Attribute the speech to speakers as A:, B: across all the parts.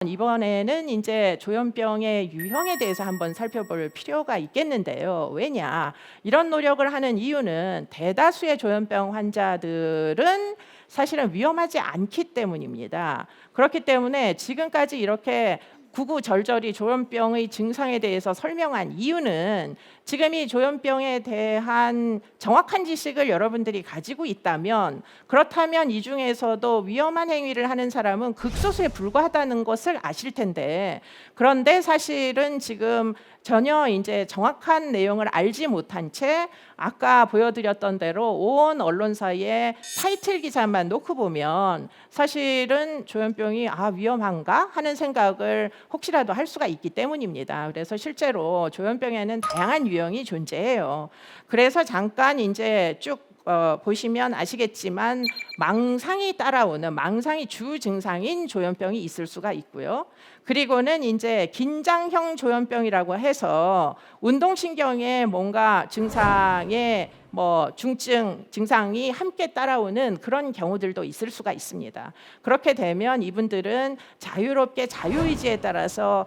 A: 이번에는 이제 조현병의 유형에 대해서 한번 살펴볼 필요가 있겠는데요. 왜냐? 이런 노력을 하는 이유는 대다수의 조현병 환자들은 사실은 위험하지 않기 때문입니다. 그렇기 때문에 지금까지 이렇게 구구절절히 조현병의 증상에 대해서 설명한 이유는 지금 이 조현병에 대한 정확한 지식을 여러분들이 가지고 있다면, 그렇다면 이 중에서도 위험한 행위를 하는 사람은 극소수에 불과하다는 것을 아실 텐데, 그런데 사실은 지금 전혀 이제 정확한 내용을 알지 못한 채 아까 보여드렸던 대로 온 언론사의 타이틀 기사만 놓고 보면 사실은 조현병이 위험한가 하는 생각을 혹시라도 할 수가 있기 때문입니다. 그래서 실제로 조현병에는 다양한 유형이 존재해요. 그래서 잠깐 이제 쭉 보시면 아시겠지만 망상이 따라오는, 망상이 주 증상인 조현병이 있을 수가 있고요. 그리고는 이제 긴장형 조현병이라고 해서 운동신경에 뭔가 증상에 중증 증상이 함께 따라오는 그런 경우들도 있을 수가 있습니다. 그렇게 되면 이분들은 자유롭게 자유의지에 따라서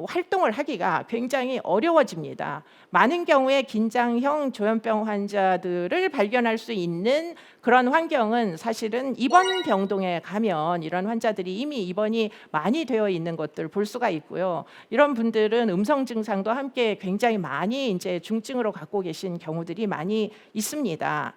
A: 활동을 하기가 굉장히 어려워집니다. 많은 경우에 긴장형 조현병 환자들을 발견할 수 있는 그런 환경은 사실은 입원 병동에 가면 이런 환자들이 이미 입원이 많이 되어 있는 것들 볼 수가 있고요. 이런 분들은 음성 증상도 함께 굉장히 많이 이제 중증으로 갖고 계신 경우들이 많이 있습니다.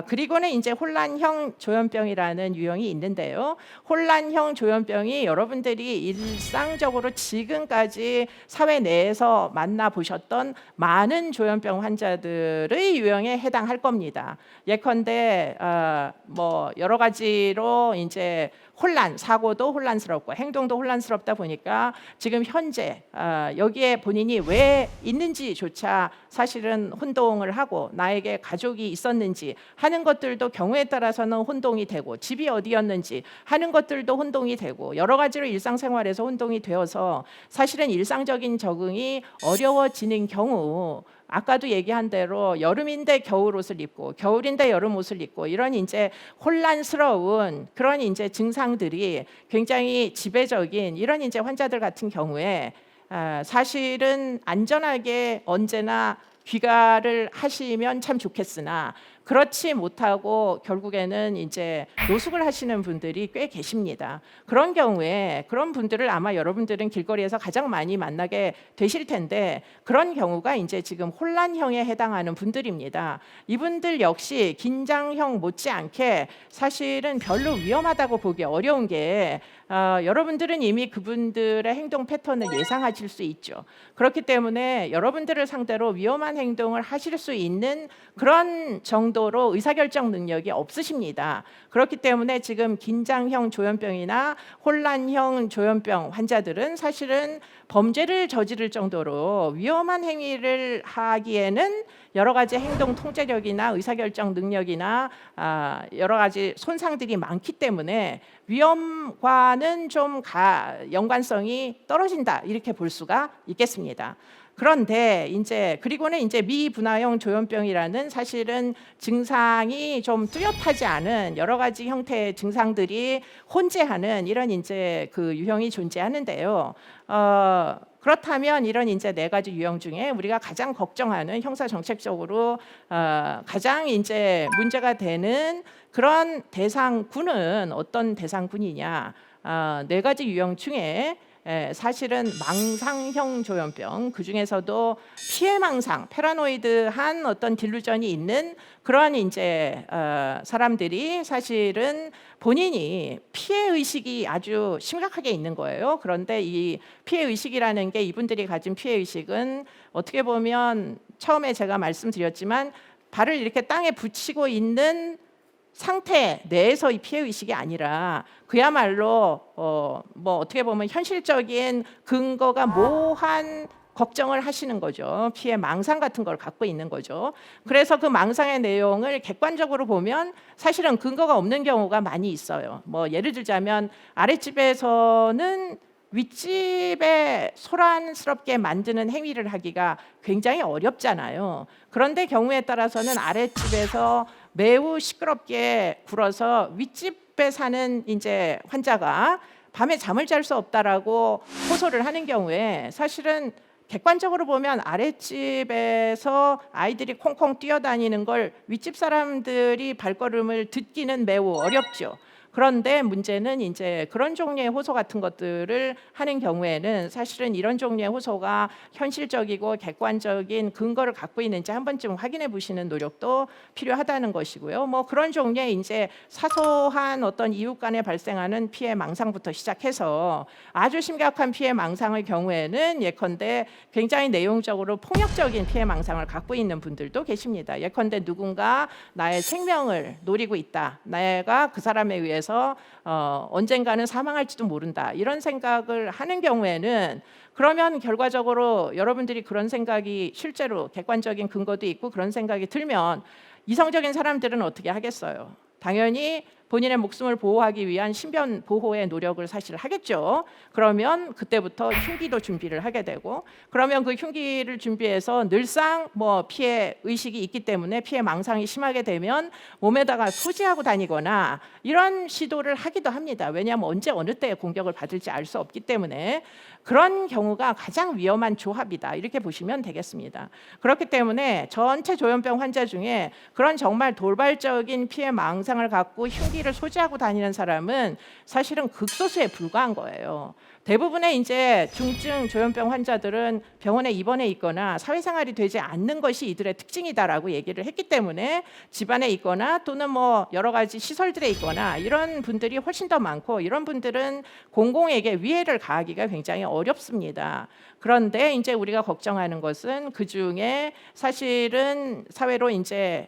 A: 그리고는 이제 혼란형 조현병이라는 유형이 있는데요. 혼란형 조현병이 여러분들이 일상적으로 지금까지 사회 내에서 만나보셨던 많은 조현병 환자들의 유형에 해당할 겁니다. 예컨대 여러 가지로 이제 사고도 혼란스럽고 행동도 혼란스럽다 보니까 지금 현재 여기에 본인이 왜 있는지조차 사실은 혼동을 하고, 나에게 가족이 있었는지 하는 것들도 경우에 따라서는 혼동이 되고, 집이 어디였는지 하는 것들도 혼동이 되고, 여러 가지로 일상생활에서 혼동이 되어서 사실은 일상적인 적응이 어려워지는 경우, 아까도 얘기한 대로 여름인데 겨울 옷을 입고 겨울인데 여름 옷을 입고 이런 이제 혼란스러운 그런 이제 증상들이 굉장히 지배적인 이런 이제 환자들 같은 경우에 사실은 안전하게 언제나 귀가를 하시면 참 좋겠으나 그렇지 못하고 결국에는 이제 노숙을 하시는 분들이 꽤 계십니다. 그런 경우에 그런 분들을 아마 여러분들은 길거리에서 가장 많이 만나게 되실 텐데, 그런 경우가 이제 지금 혼란형에 해당하는 분들입니다. 이분들 역시 긴장형 못지않게 사실은 별로 위험하다고 보기 어려운 게 여러분들은 이미 그분들의 행동 패턴을 예상하실 수 있죠. 그렇기 때문에 여러분들을 상대로 위험한 행동을 하실 수 있는 그런 정도로 의사결정 능력이 없으십니다. 그렇기 때문에 지금 긴장형 조현병이나 혼란형 조현병 환자들은 사실은 범죄를 저지를 정도로 위험한 행위를 하기에는 여러 가지 행동 통제력이나 의사결정 능력이나 여러 가지 손상들이 많기 때문에 위험과는 좀 연관성이 떨어진다, 이렇게 볼 수가 있겠습니다. 그런데 그리고는 미분화형 조현병이라는 사실은 증상이 좀 뚜렷하지 않은 여러 가지 형태의 증상들이 혼재하는 이런 그 유형이 존재하는데요. 그렇다면 이런 네 가지 유형 중에 우리가 가장 걱정하는, 형사 정책적으로 가장 문제가 되는 그런 대상군은 어떤 대상군이냐? 네 가지 유형 중에 사실은 망상형 조현병, 그 중에서도 피해망상, 패러노이드한 어떤 딜루전이 있는 그런 사람들이 사실은 본인이 피해 의식이 아주 심각하게 있는 거예요. 그런데 이 피해 의식이라는 게, 이분들이 가진 피해 의식은 어떻게 보면 처음에 제가 말씀드렸지만 발을 이렇게 땅에 붙이고 있는 상태 내에서 이 피해 의식이 아니라 그야말로 어떻게 보면 현실적인 근거가 모호한 걱정을 하시는 거죠. 피해 망상 같은 걸 갖고 있는 거죠. 그래서 그 망상의 내용을 객관적으로 보면 사실은 근거가 없는 경우가 많이 있어요. 예를 들자면 아랫집에서는 윗집에 소란스럽게 만드는 행위를 하기가 굉장히 어렵잖아요. 그런데 경우에 따라서는 아랫집에서 매우 시끄럽게 굴어서 윗집에 사는 환자가 밤에 잠을 잘 수 없다라고 호소를 하는 경우에 사실은 객관적으로 보면 아랫집에서 아이들이 콩콩 뛰어다니는 걸 윗집 사람들이 발걸음을 듣기는 매우 어렵죠. 그런데 문제는 이제 그런 종류의 호소 같은 것들을 하는 경우에는 사실은 이런 종류의 호소가 현실적이고 객관적인 근거를 갖고 있는지 한 번쯤 확인해 보시는 노력도 필요하다는 것이고요. 뭐 그런 종류의 이제 사소한 어떤 이웃 간에 발생하는 피해 망상부터 시작해서 아주 심각한 피해 망상의 경우에는 예컨대 굉장히 내용적으로 폭력적인 피해 망상을 갖고 있는 분들도 계십니다. 예컨대 누군가 나의 생명을 노리고 있다. 내가 그 사람에 의해서 언젠가는 사망할지도 모른다. 이런 생각을 하는 경우에는 그러면 결과적으로 여러분들이 그런 생각이 실제로 객관적인 근거도 있고 그런 생각이 들면 이성적인 사람들은 어떻게 하겠어요? 당연히 본인의 목숨을 보호하기 위한 신변 보호의 노력을 사실 하겠죠. 그러면 그때부터 흉기도 준비를 하게 되고, 그러면 그 흉기를 준비해서 늘상 뭐 피해 의식이 있기 때문에 피해 망상이 심하게 되면 몸에다가 소지하고 다니거나 이런 시도를 하기도 합니다. 왜냐하면 언제 어느 때에 공격을 받을지 알 수 없기 때문에 그런 경우가 가장 위험한 조합이다. 이렇게 보시면 되겠습니다. 그렇기 때문에 전체 조현병 환자 중에 그런 정말 돌발적인 피해 망상을 갖고 흉기를 소지하고 다니는 사람은 사실은 극소수에 불과한 거예요. 대부분의 이제 중증 조현병 환자들은 병원에 입원해 있거나 사회생활이 되지 않는 것이 이들의 특징이다라고 얘기를 했기 때문에 집안에 있거나 또는 뭐 여러 가지 시설들에 있거나 이런 분들이 훨씬 더 많고, 이런 분들은 공공에게 위해를 가하기가 굉장히 어렵습니다. 그런데 이제 우리가 걱정하는 것은 그 중에 사실은 사회로 이제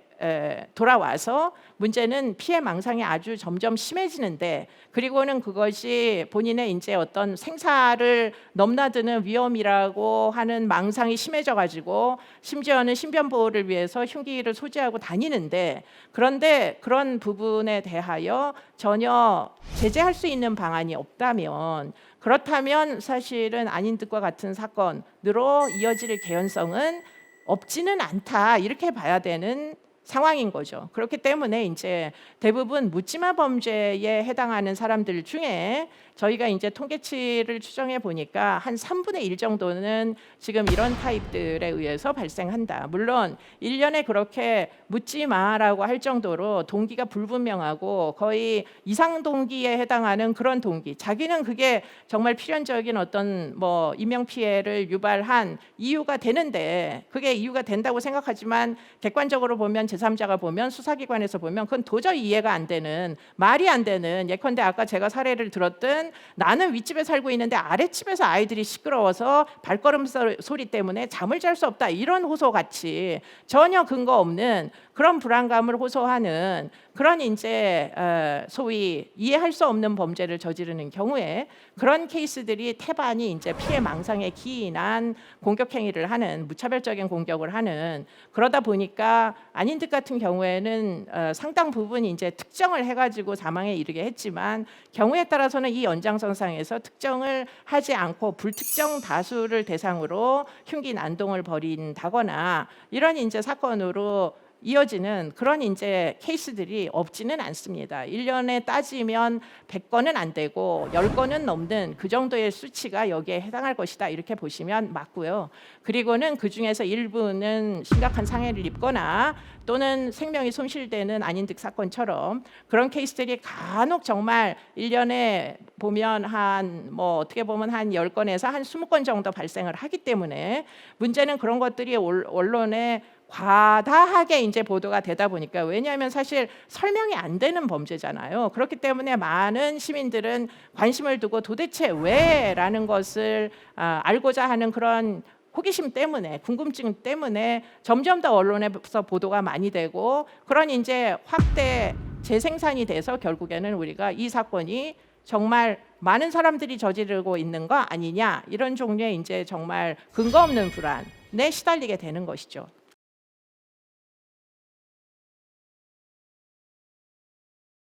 A: 돌아와서 문제는 피해 망상이 아주 점점 심해지는데, 그리고는 그것이 본인의 이제 어떤 생사를 넘나드는 위험이라고 하는 망상이 심해져 가지고 심지어는 신변 보호를 위해서 흉기를 소지하고 다니는데, 그런데 그런 부분에 대하여 전혀 제재할 수 있는 방안이 없다면, 그렇다면 사실은 안인득과 같은 사건으로 이어질 개연성은 없지는 않다, 이렇게 봐야 되는 상황인 거죠. 그렇기 때문에 이제 대부분 묻지마 범죄에 해당하는 사람들 중에 저희가 이제 통계치를 추정해 보니까 한 3분의 1 정도는 지금 이런 타입들에 의해서 발생한다. 물론 1년에 그렇게 묻지 마라고 할 정도로 동기가 불분명하고 거의 이상 동기에 해당하는 그런 동기, 자기는 그게 정말 필연적인 어떤 뭐 인명 피해를 유발한 이유가 되는데, 그게 이유가 된다고 생각하지만 객관적으로 보면 제3자가 보면 수사기관에서 보면 그건 도저히 이해가 안 되는, 말이 안 되는, 예컨대 아까 제가 사례를 들었던 나는 윗집에 살고 있는데 아랫집에서 아이들이 시끄러워서 발걸음 소리 때문에 잠을 잘 수 없다, 이런 호소같이 전혀 근거 없는 그런 불안감을 호소하는 그런 이제 소위 이해할 수 없는 범죄를 저지르는 경우에 그런 케이스들이 태반이 이제 피해 망상에 기인한 공격 행위를 하는, 무차별적인 공격을 하는, 그러다 보니까 안인득 같은 경우에는 상당 부분 이제 특정을 해가지고 사망에 이르게 했지만 경우에 따라서는 이 연장선상에서 특정을 하지 않고 불특정 다수를 대상으로 흉기 난동을 벌인다거나 이런 이제 사건으로 이어지는 그런 이제 케이스들이 없지는 않습니다. 1년에 따지면 100건은 안 되고 10건은 넘는 그 정도의 수치가 여기에 해당할 것이다, 이렇게 보시면 맞고요. 그리고는 그 중에서 일부는 심각한 상해를 입거나 또는 생명이 손실되는 안인득 사건처럼 그런 케이스들이 간혹 정말 1년에 보면 한 뭐 어떻게 보면 한 10건에서 한 20건 정도 발생을 하기 때문에 문제는 그런 것들이 언론에 과다하게 이제 보도가 되다 보니까, 왜냐하면 사실 설명이 안 되는 범죄잖아요. 그렇기 때문에 많은 시민들은 관심을 두고 도대체 왜라는 것을 알고자 하는 그런 호기심 때문에, 궁금증 때문에 점점 더 언론에서 보도가 많이 되고 그런 이제 확대 재생산이 돼서 결국에는 우리가 이 사건이 정말 많은 사람들이 저지르고 있는 거 아니냐, 이런 종류의 이제 정말 근거 없는 불안에 시달리게 되는 것이죠.